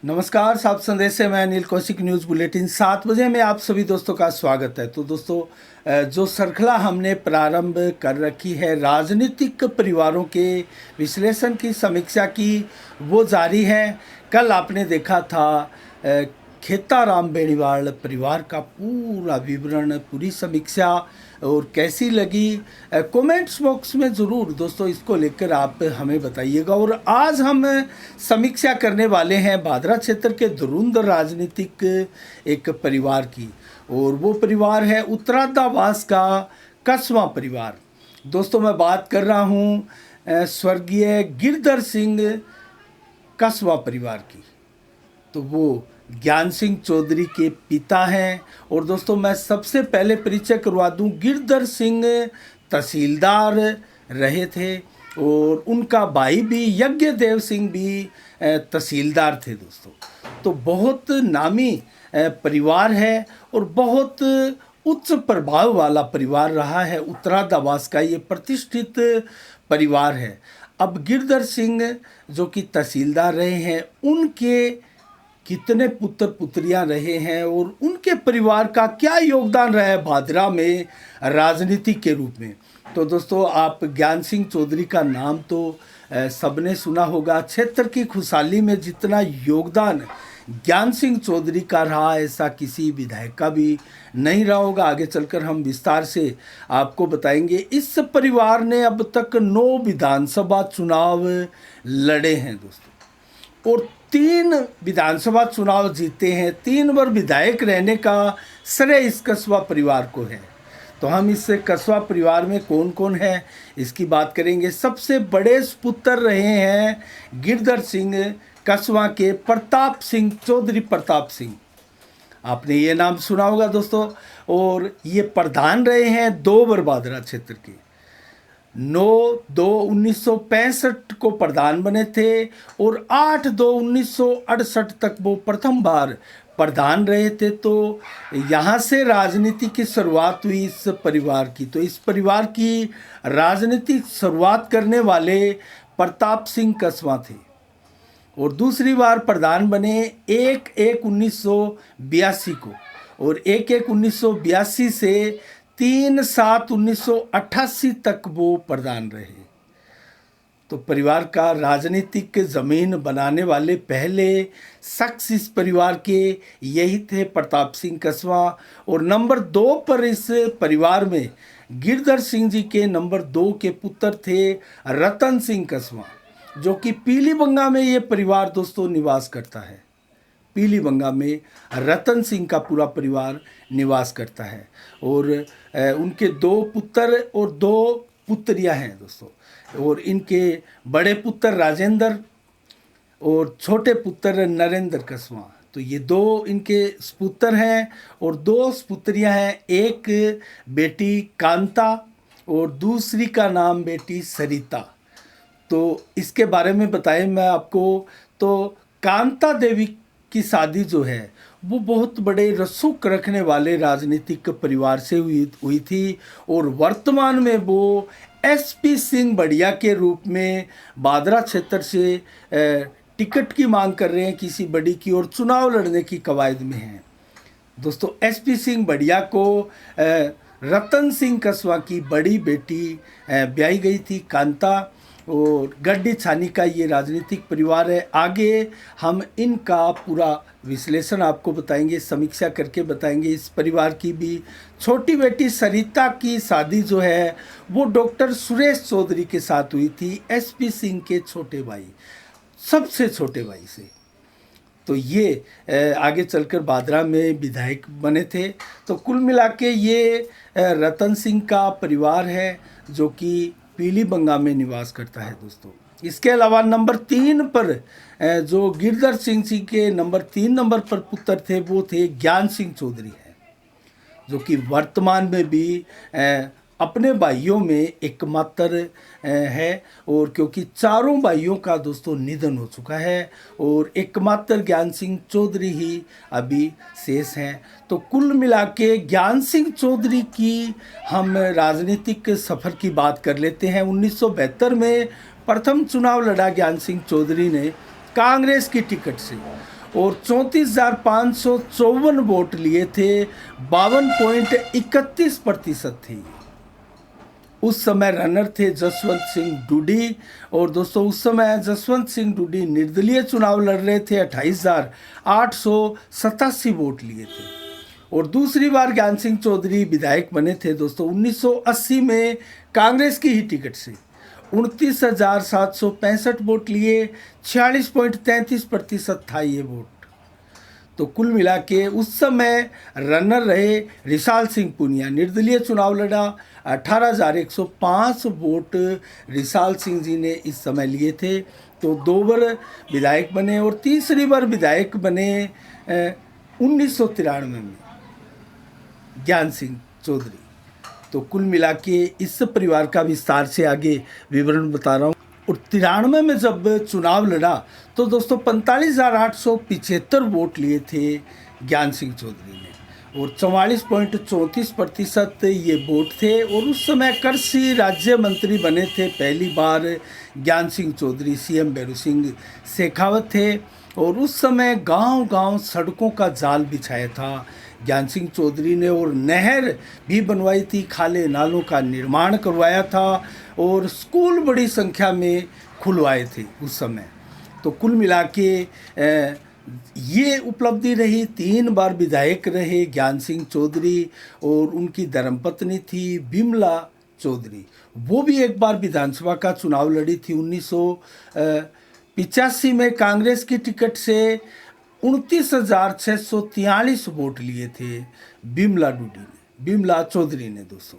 नमस्कार, सात संदेश से मैं अनिल कौशिक। न्यूज़ बुलेटिन 7 बजे में आप सभी दोस्तों का स्वागत है। तो दोस्तों, जो श्रृंखला हमने प्रारंभ कर रखी है राजनीतिक परिवारों के विश्लेषण की, समीक्षा की, वो जारी है। कल आपने देखा था खेताराम बेनीवाल परिवार का पूरा विवरण, पूरी समीक्षा, और कैसी लगी कमेंट्स बॉक्स में ज़रूर दोस्तों इसको लेकर आप हमें बताइएगा। और आज हम समीक्षा करने वाले हैं भादरा क्षेत्र के धुरंधर राजनीतिक एक परिवार की, और वो परिवार है उत्तरादावास का कस्बा परिवार। दोस्तों, मैं बात कर रहा हूँ स्वर्गीय गिरधर सिंह कस्बा परिवार की। तो वो ज्ञान सिंह चौधरी के पिता हैं। और दोस्तों, मैं सबसे पहले परिचय करवा दूं, गिरधर सिंह तहसीलदार रहे थे और उनका भाई भी यज्ञदेव सिंह भी तहसीलदार थे दोस्तों। तो बहुत नामी परिवार है और बहुत उच्च प्रभाव वाला परिवार रहा है। उत्तरादावास का ये प्रतिष्ठित परिवार है। अब गिरधर सिंह जो कि तहसीलदार रहे हैं, उनके कितने पुत्र पुत्रियां रहे हैं और उनके परिवार का क्या योगदान रहा है भादरा में राजनीति के रूप में। तो दोस्तों, आप ज्ञान सिंह चौधरी का नाम तो सबने सुना होगा। क्षेत्र की खुशहाली में जितना योगदान ज्ञान सिंह चौधरी का रहा, ऐसा किसी विधायक का भी नहीं रहा होगा। आगे चलकर हम विस्तार से आपको बताएंगे। इस परिवार ने अब तक 9 विधानसभा चुनाव लड़े हैं दोस्तों, और 3 विधानसभा चुनाव जीते हैं। 3 बार विधायक रहने का श्रेय इस कस्बा परिवार को है। तो हम इस कस्बा परिवार में कौन कौन है इसकी बात करेंगे। सबसे बड़े पुत्र रहे हैं गिरधर सिंह कस्बा के प्रताप सिंह चौधरी। प्रताप सिंह, आपने ये नाम सुना होगा दोस्तों। और ये प्रधान रहे हैं 2 बार भादरा क्षेत्र के। 9/2/1965 को प्रधान बने थे और 8/2/1968 तक वो प्रथम बार प्रधान रहे थे। तो यहाँ से राजनीति की शुरुआत हुई इस परिवार की। तो इस परिवार की राजनीतिक शुरुआत करने वाले प्रताप सिंह कस्बा थे और दूसरी बार प्रधान बने 1/1/1982 को, और 1/1/1982 से 3/7/1988 तक वो प्रधान रहे। तो परिवार का राजनीतिक ज़मीन बनाने वाले पहले शख्स इस परिवार के यही थे, प्रताप सिंह कस्बा। और नंबर 2 पर इस परिवार में गिरधर सिंह जी के नंबर 2 के पुत्र थे रतन सिंह कस्बा, जो कि पीलीबंगा में ये परिवार दोस्तों निवास करता है। पीलीबंगा में रतन सिंह का पूरा परिवार निवास करता है। और उनके 2 पुत्र और 2 पुत्रियां हैं दोस्तों। और इनके बड़े पुत्र राजेंद्र और छोटे पुत्र नरेंद्र कस्बा। तो ये 2 इनके पुत्र हैं और 2 पुत्रियां हैं। एक बेटी कांता और दूसरी का नाम बेटी सरिता। तो इसके बारे में बताएं मैं आपको। तो कांता देवी की शादी जो है वो बहुत बड़े रसूख रखने वाले राजनीतिक परिवार से हुई थी, और वर्तमान में वो एसपी सिंह बढ़िया के रूप में भादरा क्षेत्र से टिकट की मांग कर रहे हैं किसी बड़ी की, और चुनाव लड़ने की कवायद में हैं दोस्तों। एसपी सिंह बढ़िया को रतन सिंह कस्बा की बड़ी बेटी ब्याही गई थी कांता, और गड्डी छानी का ये राजनीतिक परिवार है। आगे हम इनका पूरा विश्लेषण आपको बताएंगे, समीक्षा करके बताएंगे। इस परिवार की भी छोटी बेटी सरिता की शादी जो है वो डॉक्टर सुरेश चौधरी के साथ हुई थी, एसपी सिंह के छोटे भाई, सबसे छोटे भाई से। तो ये आगे चलकर भादरा में विधायक बने थे। तो कुल मिला के ये रतन सिंह का परिवार है जो कि पीलीबंगा में निवास करता है दोस्तों। इसके अलावा नंबर 3 पर जो गिरधर सिंह जी के नंबर 3 नंबर पर पुत्र थे वो थे ज्ञान सिंह चौधरी हैं, जो कि वर्तमान में भी अपने भाइयों में एकमात्र है। और क्योंकि चारों भाइयों का दोस्तों निधन हो चुका है और एकमात्र ज्ञान सिंह चौधरी ही अभी शेष हैं। तो कुल मिला के ज्ञान सिंह चौधरी की हम राजनीतिक सफ़र की बात कर लेते हैं। 1972 में प्रथम चुनाव लड़ा ज्ञान सिंह चौधरी ने कांग्रेस की टिकट से, और 34,554 वोट लिए थे। 52.31% थे। उस समय रनर थे जसवंत सिंह डूडी। और दोस्तों उस समय जसवंत सिंह डूडी निर्दलीय चुनाव लड़ रहे थे। 28,887 वोट लिए थे। और दूसरी बार ज्ञान सिंह चौधरी विधायक बने थे दोस्तों 1980 में कांग्रेस की ही टिकट से। 29,765 वोट लिए। 46.33% था ये वोट। तो कुल मिला के उस समय रनर रहे रिसाल सिंह पुनिया। निर्दलीय चुनाव लड़ा। 18,105 वोट रिसाल सिंह जी ने इस समय लिए थे। तो 2 बार विधायक बने और तीसरी बार विधायक बने 1993 में ज्ञान सिंह चौधरी। तो कुल मिला के इस परिवार का विस्तार से आगे विवरण बता रहा हूँ। और 93 में जब चुनाव लड़ा तो दोस्तों 45,875 वोट लिए थे ज्ञान सिंह चौधरी ने। और 44.34% ये वोट थे। और उस समय कृषि राज्य मंत्री बने थे पहली बार ज्ञान सिंह चौधरी। सीएम भैरू सिंह शेखावत थे। और उस समय गांव-गांव सड़कों का जाल बिछाया था ज्ञान सिंह चौधरी ने। और नहर भी बनवाई थी, खाले नालों का निर्माण करवाया था। और स्कूल बड़ी संख्या में खुलवाए थे उस समय। तो कुल मिला के ये उपलब्धि रही। 3 बार विधायक रहे ज्ञान सिंह चौधरी। और उनकी धर्मपत्नी थी बिमला चौधरी। वो भी एक बार विधानसभा का चुनाव लड़ी थी 1985 में कांग्रेस की टिकट से। 29,643 वोट लिए थे बिमला चौधरी ने दोस्तों।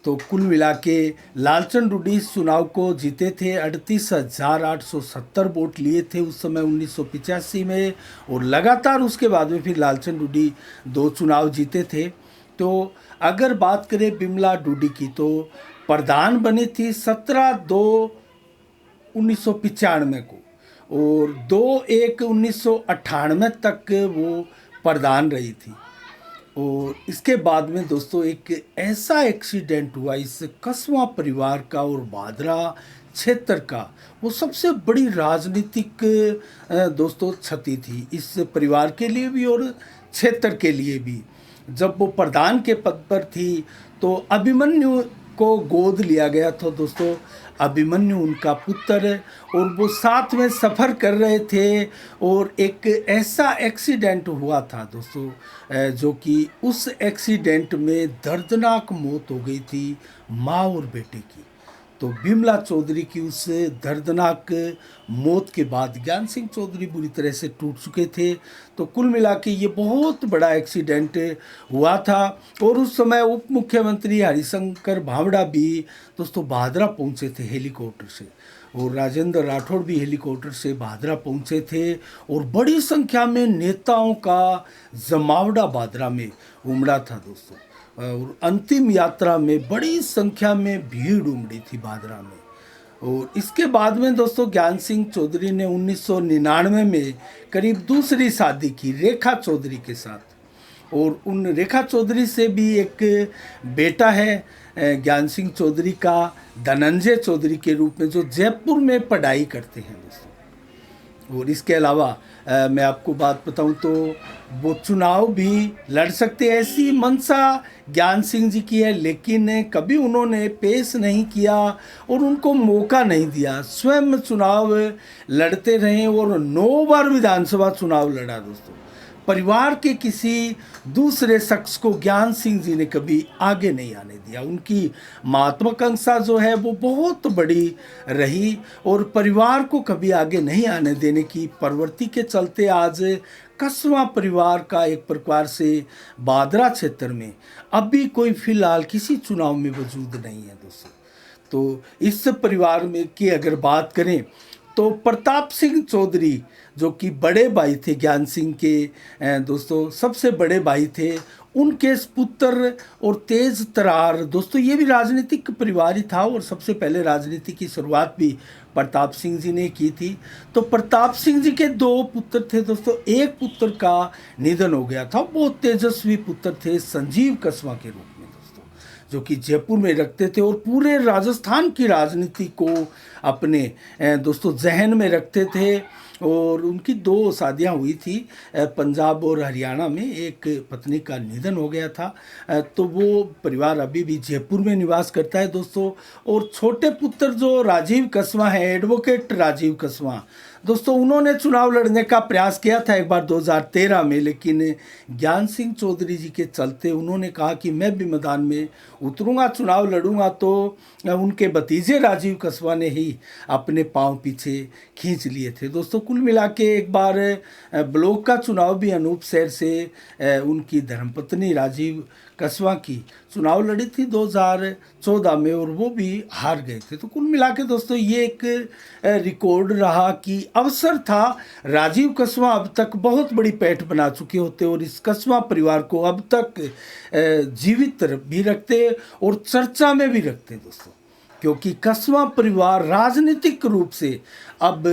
तो कुल मिला के लालचंद डूडी इस चुनाव को जीते थे। 38,870 वोट लिए थे उस समय 1985 में। और लगातार उसके बाद में फिर लालचंद डूडी 2 चुनाव जीते थे। तो अगर बात करें बिमला डूडी की तो प्रधान बनी थी 17/2/1995 को। और 2/1/1998 तक वो प्रधान रही थी। और इसके बाद में दोस्तों एक ऐसा एक्सीडेंट हुआ इस कस्बा परिवार का और भादरा क्षेत्र का, वो सबसे बड़ी राजनीतिक दोस्तों क्षति थी इस परिवार के लिए भी और क्षेत्र के लिए भी। जब वो प्रधान के पद पर थी तो अभिमन्यु को गोद लिया गया था दोस्तों। अभिमन्यु उनका पुत्र। और वो साथ में सफ़र कर रहे थे। और एक ऐसा एक्सीडेंट हुआ था दोस्तों जो कि उस एक्सीडेंट में दर्दनाक मौत हो गई थी माँ और बेटे की। तो बिमला चौधरी की उस दर्दनाक मौत के बाद ज्ञान सिंह चौधरी बुरी तरह से टूट चुके थे। तो कुल मिला के ये बहुत बड़ा एक्सीडेंट हुआ था। और उस समय उप मुख्यमंत्री हरिशंकर भावड़ा भी दोस्तों भादरा पहुंचे थे हेलीकॉप्टर से। और राजेंद्र राठौड़ भी हेलीकॉप्टर से भादरा पहुंचे थे। और बड़ी संख्या में नेताओं का जमावड़ा भादरा में उमड़ा था दोस्तों। और अंतिम यात्रा में बड़ी संख्या में भीड़ उमड़ी थी भादरा में। और इसके बाद में दोस्तों ज्ञान सिंह चौधरी ने 1999 में करीब दूसरी शादी की रेखा चौधरी के साथ। और उन रेखा चौधरी से भी एक बेटा है ज्ञान सिंह चौधरी का, धनंजय चौधरी के रूप में, जो जयपुर में पढ़ाई करते हैं दोस्तों। और इसके अलावा मैं आपको बात बताऊं तो वो चुनाव भी लड़ सकते हैं, ऐसी मंशा ज्ञान सिंह जी की है। लेकिन कभी उन्होंने पेश नहीं किया और उनको मौका नहीं दिया। स्वयं चुनाव लड़ते रहे और 9 बार विधानसभा चुनाव लड़ा दोस्तों। परिवार के किसी दूसरे शख्स को ज्ञान सिंह जी ने कभी आगे नहीं आने दिया। उनकी महत्वाकांक्षा जो है वो बहुत बड़ी रही और परिवार को कभी आगे नहीं आने देने की प्रवृत्ति के चलते आज कस्बा परिवार का एक प्रकार से भादरा क्षेत्र में अभी कोई फिलहाल किसी चुनाव में वजूद नहीं है दोस्तों। तो इस परिवार में की अगर बात करें तो प्रताप सिंह चौधरी जो कि बड़े भाई थे ज्ञान सिंह के दोस्तों, सबसे बड़े भाई थे, उनके पुत्र और तेज तरार दोस्तों, ये भी राजनीतिक परिवार ही था। और सबसे पहले राजनीति की शुरुआत भी प्रताप सिंह जी ने की थी। तो प्रताप सिंह जी के 2 पुत्र थे दोस्तों। एक पुत्र का निधन हो गया था, बहुत तेजस्वी पुत्र थे संजीव कस्बा के रूप में दोस्तों, जो कि जयपुर में रखते थे और पूरे राजस्थान की राजनीति को अपने दोस्तों जहन में रखते थे। और उनकी 2 शादियां हुई थी पंजाब और हरियाणा में। एक पत्नी का निधन हो गया था, तो वो परिवार अभी भी जयपुर में निवास करता है दोस्तों। और छोटे पुत्र जो राजीव कस्वां है, एडवोकेट राजीव कस्वां दोस्तों, उन्होंने चुनाव लड़ने का प्रयास किया था एक बार 2013 में, लेकिन ज्ञान सिंह चौधरी जी के चलते उन्होंने कहा कि मैं भी मैदान में उतरूंगा, चुनाव लड़ूंगा। तो उनके भतीजे राजीव कस्वां ने ही अपने पांव पीछे खींच लिए थे दोस्तों। कुल मिला के एक बार ब्लॉक का चुनाव भी अनूप शहर से उनकी धर्मपत्नी राजीव कस्वां की चुनाव लड़ी थी 2014 में, और वो भी हार गए थे। तो कुल मिला के दोस्तों ये एक रिकॉर्ड रहा कि अवसर था। राजीव कस्वां अब तक बहुत बड़ी पैठ बना चुके होते और इस कस्वां परिवार को अब तक जीवित भी रखते और चर्चा में भी रखते दोस्तों, क्योंकि कस्वां परिवार राजनीतिक रूप से अब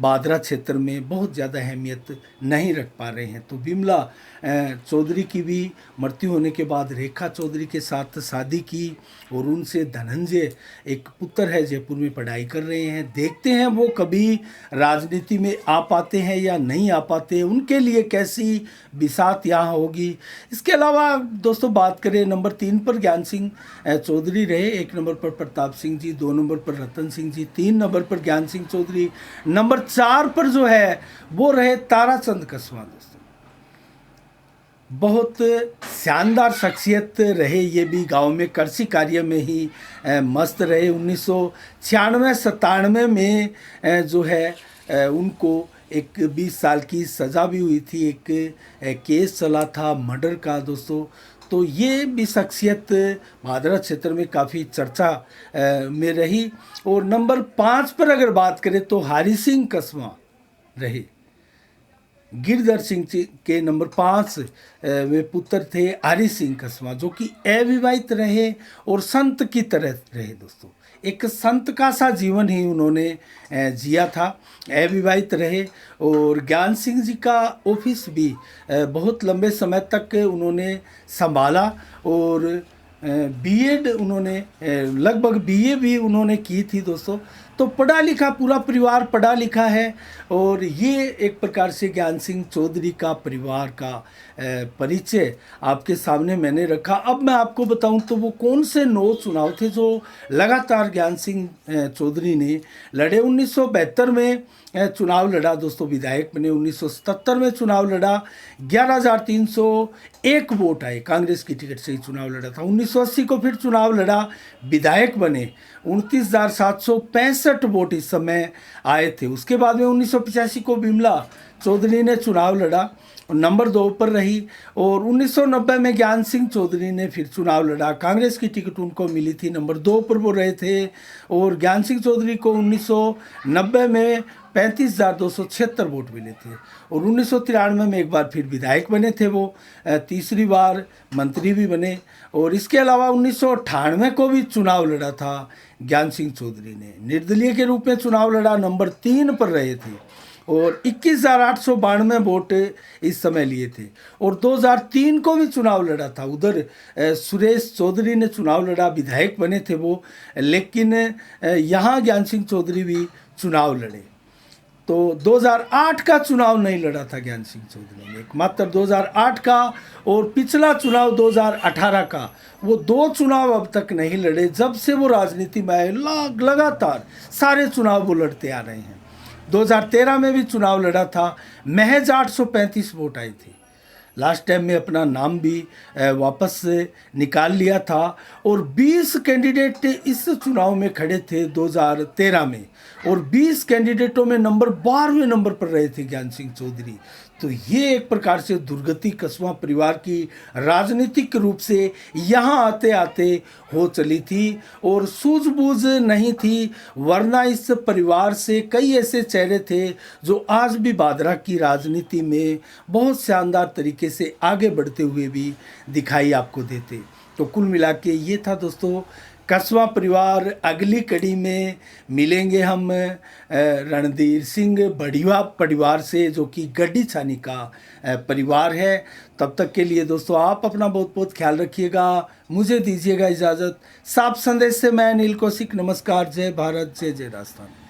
बादरा क्षेत्र में बहुत ज़्यादा अहमियत नहीं रख पा रहे हैं। तो बिमला चौधरी की भी मृत्यु होने के बाद रेखा चौधरी के साथ शादी की और उनसे धनंजय एक पुत्र है, जयपुर में पढ़ाई कर रहे हैं। देखते हैं वो कभी राजनीति में आ पाते हैं या नहीं आ पाते, उनके लिए कैसी बिसात यहाँ होगी। इसके अलावा दोस्तों बात करें नंबर 3 पर ज्ञान सिंह चौधरी रहे, 1 नंबर पर प्रताप सिंह जी, 2 नंबर पर रतन सिंह जी, 3 नंबर पर ज्ञान सिंह चौधरी, नंबर 4 पर जो है वो रहे ताराचंद कस्वां दोस्तों। बहुत शानदार शख्सियत रहे ये भी, गांव में कृषि कार्य में ही मस्त रहे। 1996-97 में जो है उनको एक 20 साल की सज़ा भी हुई थी, एक केस चला था मर्डर का दोस्तों। तो ये भी शख्सियत भादरा क्षेत्र में काफ़ी चर्चा में रही। और नंबर 5 पर अगर बात करें तो हरि सिंह कस्वां रहे। गिरधर सिंह के नंबर 5 वे पुत्र थे हरि सिंह कस्वां, जो कि अविवाहित रहे और संत की तरह रहे दोस्तों। एक संत का सा जीवन ही उन्होंने जिया था, अविवाहित रहे। और ज्ञान सिंह जी का ऑफिस भी बहुत लंबे समय तक उन्होंने संभाला और बीएड उन्होंने लगभग बीए भी उन्होंने की थी दोस्तों। तो पढ़ा लिखा पूरा परिवार पढ़ा लिखा है। और ये एक प्रकार से ज्ञान सिंह चौधरी का परिवार का परिचय आपके सामने मैंने रखा। अब मैं आपको बताऊं तो वो कौन से 9 चुनाव थे जो लगातार ज्ञान सिंह चौधरी ने लड़े। 1972 में चुनाव लड़ा दोस्तों, विधायक बने। 1977 में चुनाव लड़ा, 11,301 वोट आए, कांग्रेस की टिकट से ही चुनाव लड़ा था। 1980 को फिर चुनाव लड़ा, विधायक बने, 29,765 वोट इस समय आए थे। उसके बाद में 1985 को बिमला चौधरी ने चुनाव लड़ा, नंबर 2 पर रही। और 1990 में ज्ञान सिंह चौधरी ने फिर चुनाव लड़ा, कांग्रेस की टिकट उनको मिली थी, नंबर 2 पर वो रहे थे। और ज्ञान सिंह चौधरी को 1990 में 35,276 वोट मिले थे। और 1993 में एक बार फिर विधायक बने थे वो, तीसरी बार मंत्री भी बने। और इसके अलावा 1998 को भी चुनाव लड़ा था ज्ञान सिंह चौधरी ने, निर्दलीय के रूप में चुनाव लड़ा, नंबर 3 पर रहे थे और 21,892 वोट इस समय लिए थे। और 2003 को भी चुनाव लड़ा था, उधर सुरेश चौधरी ने चुनाव लड़ा, विधायक बने थे वो, लेकिन यहाँ ज्ञान सिंह चौधरी भी चुनाव लड़े। तो 2008 का चुनाव नहीं लड़ा था ज्ञान सिंह चौधरी ने, एकमात्र 2008 का। और पिछला चुनाव 2018 का, वो 2 चुनाव अब तक नहीं लड़े। जब से वो राजनीति में आए लगातार सारे चुनाव वो लड़ते आ रहे हैं। 2013 में भी चुनाव लड़ा था, महज 835 वोट आई थी। लास्ट टाइम में अपना नाम भी वापस निकाल लिया था। और 20 कैंडिडेट इस चुनाव में खड़े थे 2013 में, और 20 कैंडिडेटों में नंबर 12वें नंबर पर रहे थे ज्ञान सिंह चौधरी। तो ये एक प्रकार से दुर्गति कस्वां परिवार की राजनीतिक रूप से यहाँ आते आते हो चली थी और सूझबूझ नहीं थी, वरना इस परिवार से कई ऐसे चेहरे थे जो आज भी बादरा की राजनीति में बहुत शानदार तरीके से आगे बढ़ते हुए भी दिखाई आपको देते। तो कुल मिला के ये था दोस्तों कस्वां परिवार। अगली कड़ी में मिलेंगे हम रणधीर सिंह बढ़िया परिवार से, जो कि गड्डी छानी का परिवार है। तब तक के लिए दोस्तों आप अपना बहुत बहुत ख्याल रखिएगा, मुझे दीजिएगा इजाज़त। साफ संदेश से मैं अनिल कौशिक, नमस्कार, जय भारत, जय जय राजस्थान।